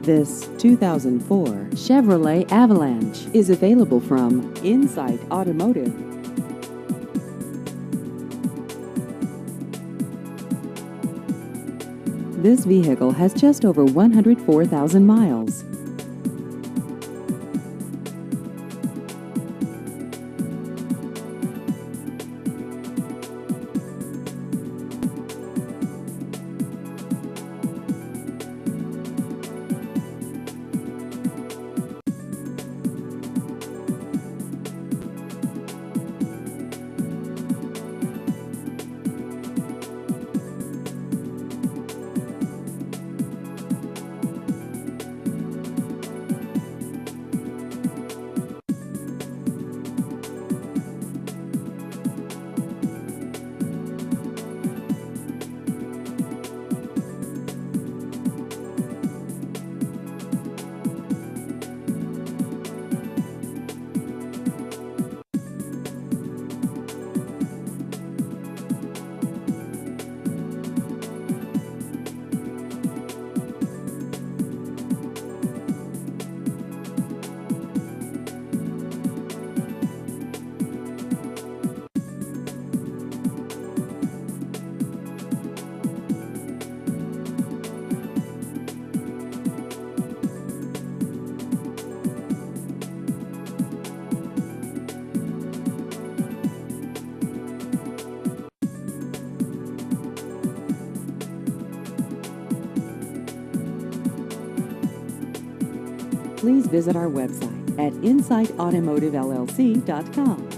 This 2004 Chevrolet Avalanche is available from Insight Automotive. This vehicle has just over 104,000 miles. Please visit our website at insightautomotivellc.com.